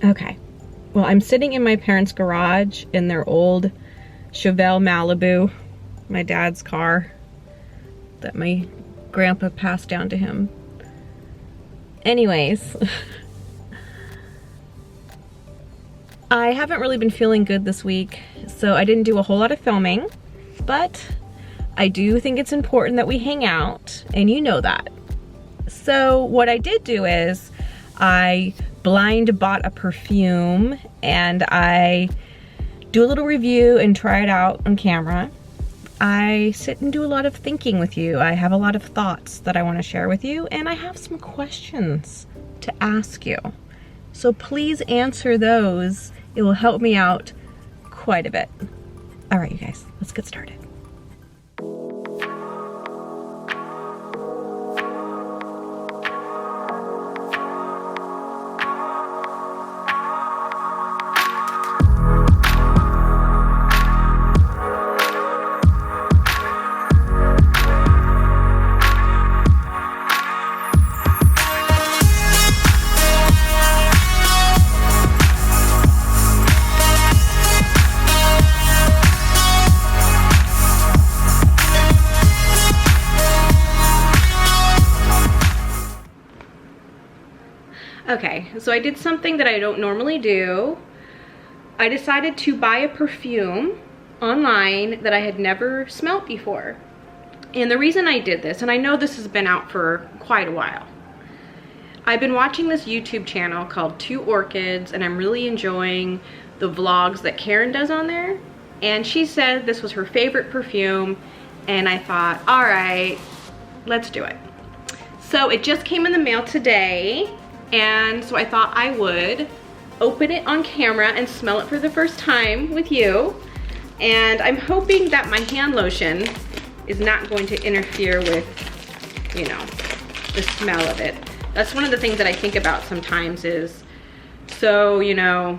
Okay, well, I'm sitting in my parents' garage in their old Chevelle Malibu, my dad's car that my grandpa passed down to him. Anyways, I haven't really been feeling good this week, so I didn't do a whole lot of filming, but I do think it's important that we hang out, and you know that. So what I did do is I blind bought a perfume, and I do a little review and try it out on camera. I sit and do a lot of thinking with you. I have a lot of thoughts that I want to share with you, and I have some questions to ask you. So please answer those. It will help me out quite a bit. All right, you guys, let's get started. Okay, so I did something that I don't normally do. I decided to buy a perfume online that I had never smelled before. And the reason I did this, and I know this has been out for quite a while, I've been watching this YouTube channel called Two Orchids, and I'm really enjoying the vlogs that Karen does on there. And she said this was her favorite perfume, and I thought, all right, let's do it. So it just came in the mail today, and so I thought I would open it on camera and smell it for the first time with you. And I'm hoping that my hand lotion is not going to interfere with, you know, the smell of it. That's one of the things that I think about sometimes is, so, you know,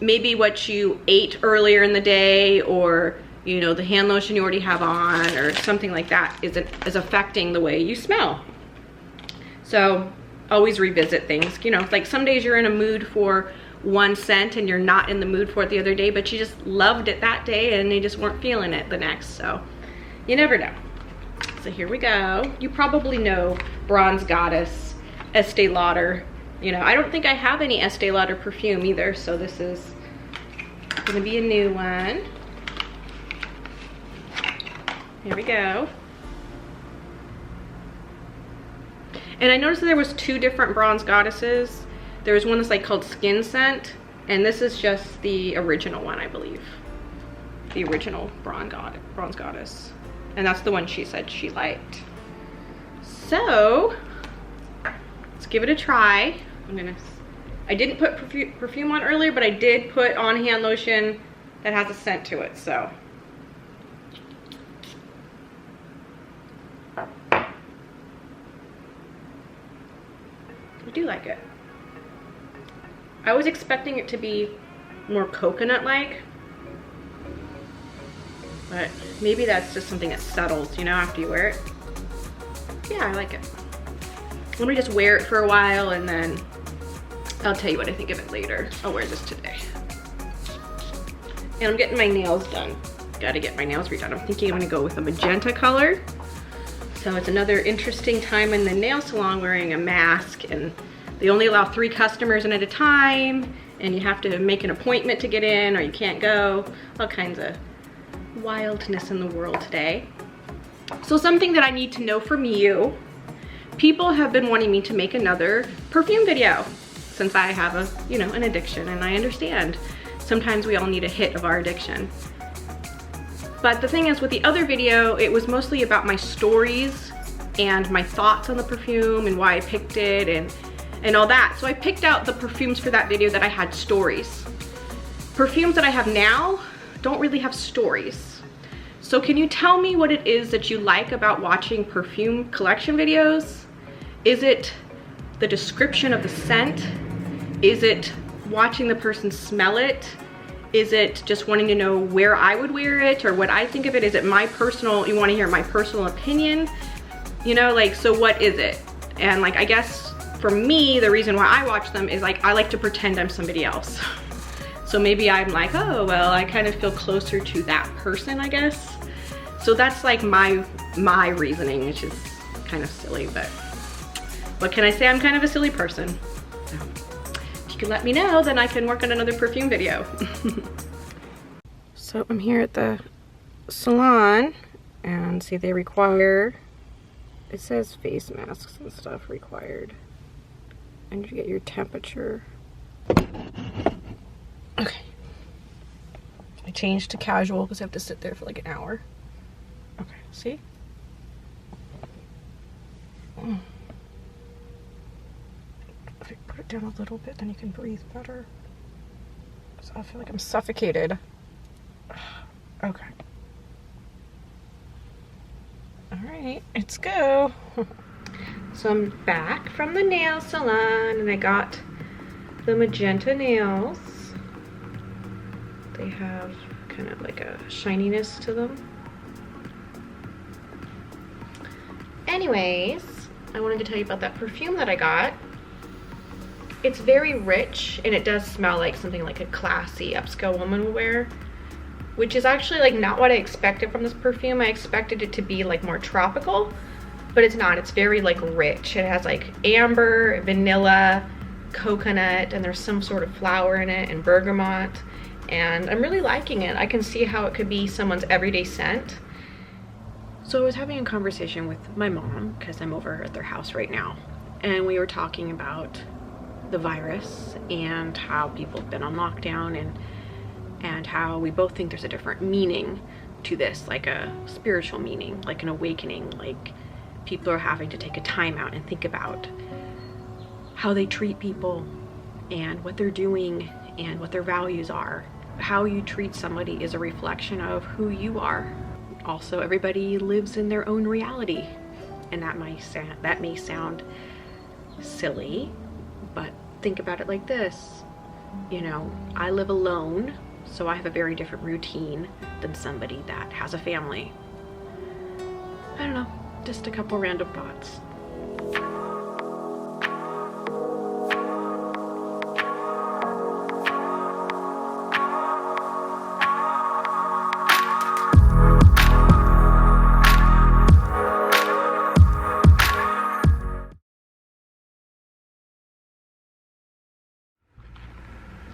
maybe what you ate earlier in the day, or, you know, the hand lotion you already have on, or something like that is affecting the way you smell. So always revisit things, you know, like some days you're in a mood for one scent and you're not in the mood for it the other day, but you just loved it that day and you just weren't feeling it the next. So you never know. So here we go. You probably know Bronze Goddess, Estee Lauder. You know, I don't think I have any Estee Lauder perfume either, so this is gonna be a new one. Here we go. And I noticed that there was two different Bronze Goddesses. There was one that's like called Skin Scent, and this is just the original one, I believe. The original Bronze Goddess. And that's the one she said she liked. So, let's give it a try. I didn't put perfume on earlier, but I did put on hand lotion that has a scent to it, so. I do like it. I was expecting it to be more coconut-like, but maybe that's just something that settles, you know, after you wear it. Yeah, I like it. Let me just wear it for a while, and then I'll tell you what I think of it later. I'll wear this today. And I'm getting my nails done. Gotta get my nails redone. I'm thinking I'm gonna go with a magenta color. So it's another interesting time in the nail salon wearing a mask, and they only allow 3 customers in at a time, and you have to make an appointment to get in, or you can't go. All kinds of wildness in the world today. So something that I need to know from you, people have been wanting me to make another perfume video since I have a, you know, an addiction, and I understand. Sometimes we all need a hit of our addiction. But the thing is, with the other video, it was mostly about my stories and my thoughts on the perfume and why I picked it and all that. So I picked out the perfumes for that video that I had stories. Perfumes that I have now don't really have stories. So can you tell me what it is that you like about watching perfume collection videos? Is it the description of the scent? Is it watching the person smell it? Is it just wanting to know where I would wear it or what I think of it? Is it my personal, you want to hear my personal opinion? You know, like, so what is it? And like, I guess for me, the reason why I watch them is like, I like to pretend I'm somebody else. So maybe I'm like, oh, well, I kind of feel closer to that person, I guess. So that's like my reasoning, which is kind of silly, but what can I say? I'm kind of a silly person. So if you can let me know, then I can work on another perfume video. So I'm here at the salon, and see, they require, it says face masks and stuff required. And you get your temperature. Okay. I changed to casual because I have to sit there for like an hour. Okay, see? If I put it down a little bit, then you can breathe better. So I feel like I'm suffocated. Okay. All right, let's go. So I'm back from the nail salon, and I got the magenta nails. They have kind of like a shininess to them. Anyways, I wanted to tell you about that perfume that I got. It's very rich, and it does smell like something like a classy upscale woman would wear, which is actually like not what I expected from this perfume. I expected it to be like more tropical, but it's not. It's very like rich. It has like amber, vanilla, coconut, and there's some sort of flower in it, and bergamot, and I'm really liking it. I can see how it could be someone's everyday scent. So I was having a conversation with my mom, because I'm over at their house right now, and we were talking about the virus and how people have been on lockdown, and how we both think there's a different meaning to this, like a spiritual meaning, like an awakening, like people are having to take a time out and think about how they treat people and what they're doing and what their values are. How you treat somebody is a reflection of who you are. Also, everybody lives in their own reality, and that may sound silly, but think about it like this. You know, I live alone, so I have a very different routine than somebody that has a family. I don't know, just a couple random thoughts.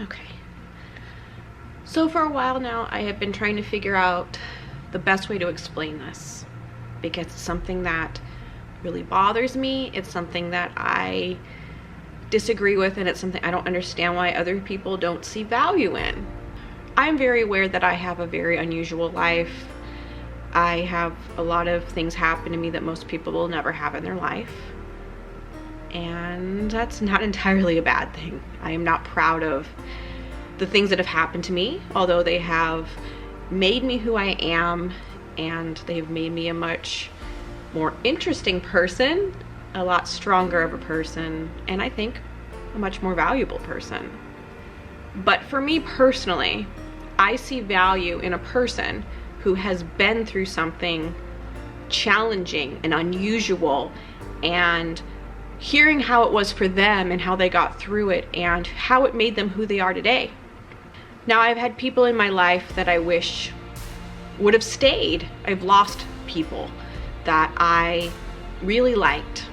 Okay. So for a while now, I have been trying to figure out the best way to explain this, because it's something that really bothers me. It's something that I disagree with, and it's something I don't understand why other people don't see value in. I'm very aware that I have a very unusual life. I have a lot of things happen to me that most people will never have in their life. And that's not entirely a bad thing. I am not proud of the things that have happened to me, although they have made me who I am, and they've made me a much more interesting person, a lot stronger of a person, and I think a much more valuable person. But for me personally, I see value in a person who has been through something challenging and unusual, and hearing how it was for them and how they got through it and how it made them who they are today. Now, I've had people in my life that I wish would have stayed. I've lost people that I really liked.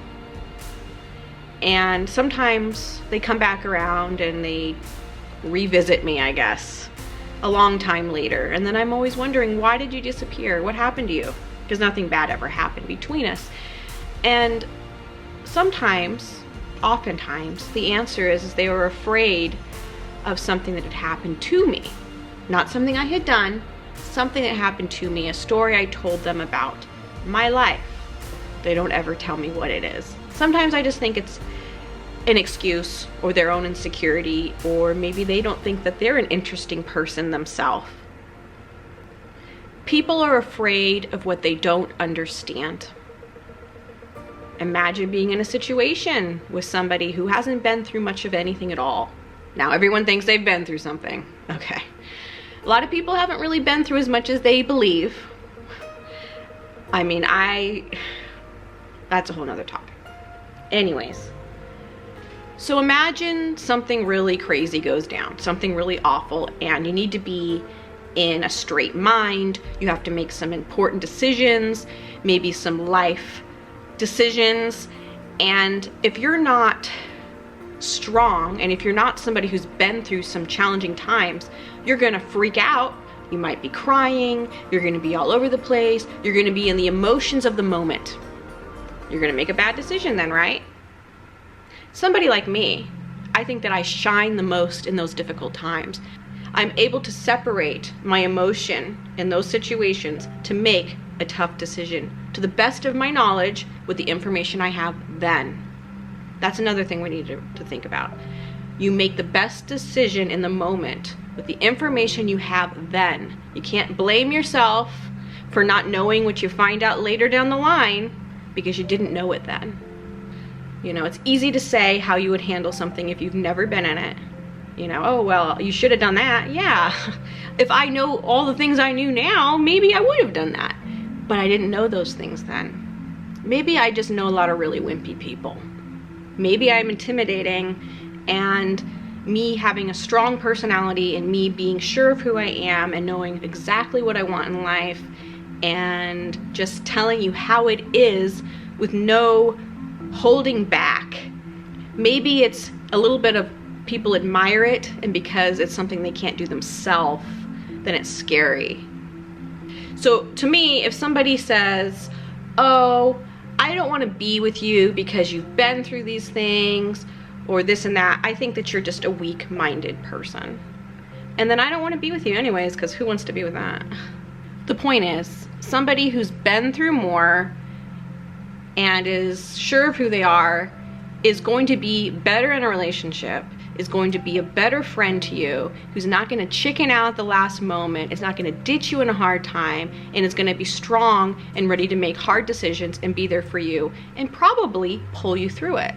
And sometimes they come back around and they revisit me, I guess, a long time later. And then I'm always wondering, why did you disappear? What happened to you? Because nothing bad ever happened between us. And sometimes, oftentimes, the answer is they were afraid of something that had happened to me. Not something I had done, something that happened to me, a story I told them about my life. They don't ever tell me what it is. Sometimes I just think it's an excuse or their own insecurity, or maybe they don't think that they're an interesting person themselves. People are afraid of what they don't understand. Imagine being in a situation with somebody who hasn't been through much of anything at all. Now, everyone thinks they've been through something. Okay. A lot of people haven't really been through as much as they believe. I mean, that's a whole nother topic. Anyways, So imagine something really crazy goes down, something really awful, and you need to be in a straight mind. You have to make some important decisions, maybe some life decisions. And if you're not strong, and if you're not somebody who's been through some challenging times, you're gonna freak out. You might be crying, you're gonna be all over the place, you're gonna be in the emotions of the moment. You're gonna make a bad decision then, right? Somebody like me, I think that I shine the most in those difficult times. I'm able to separate my emotion in those situations to make a tough decision to the best of my knowledge with the information I have then. That's another thing we need to think about. You make the best decision in the moment with the information you have then. You can't blame yourself for not knowing what you find out later down the line because you didn't know it then. You know, it's easy to say how you would handle something if you've never been in it. You know, oh, well, you should have done that. Yeah, if I know all the things I knew now, maybe I would have done that. But I didn't know those things then. Maybe I just know a lot of really wimpy people. Maybe I'm intimidating, and me having a strong personality and me being sure of who I am and knowing exactly what I want in life and just telling you how it is with no holding back. Maybe it's a little bit of people admire it, and because it's something they can't do themselves, then it's scary. So to me, if somebody says, oh, I don't want to be with you because you've been through these things or this and that, I think that you're just a weak-minded person. And then I don't want to be with you anyways, because who wants to be with that? The point is, somebody who's been through more and is sure of who they are is going to be better in a relationship, is going to be a better friend to you, who's not going to chicken out at the last moment, is not going to ditch you in a hard time, and is going to be strong and ready to make hard decisions and be there for you and probably pull you through it.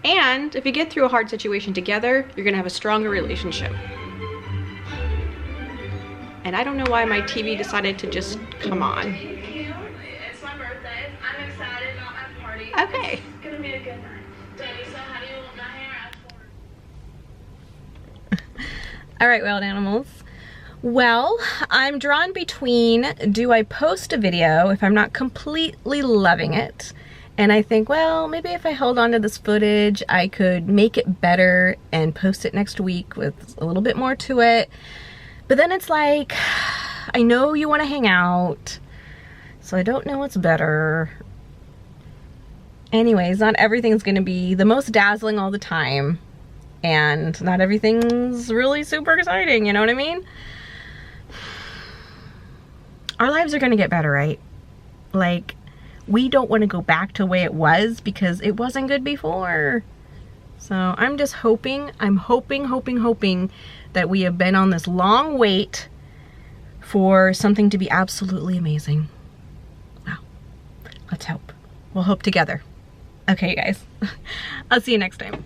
And if you get through a hard situation together, you're going to have a stronger relationship. And I don't know why my TV decided to just come on. It's my birthday. I'm excited, not my party. Okay. It's gonna be a good night. Daddy, so how do you want my hair after? All right, wild animals. Well, I'm drawn between, do I post a video if I'm not completely loving it? And I think, well, maybe if I hold on to this footage, I could make it better and post it next week with a little bit more to it. But then it's like, I know you want to hang out, so I don't know what's better. Anyways, not everything's going to be the most dazzling all the time. And not everything's really super exciting, you know what I mean? Our lives are going to get better, right? Like, we don't want to go back to the way it was because it wasn't good before. So I'm just hoping, I'm hoping that we have been on this long wait for something to be absolutely amazing. Wow. Let's hope. We'll hope together. Okay, you guys. I'll see you next time.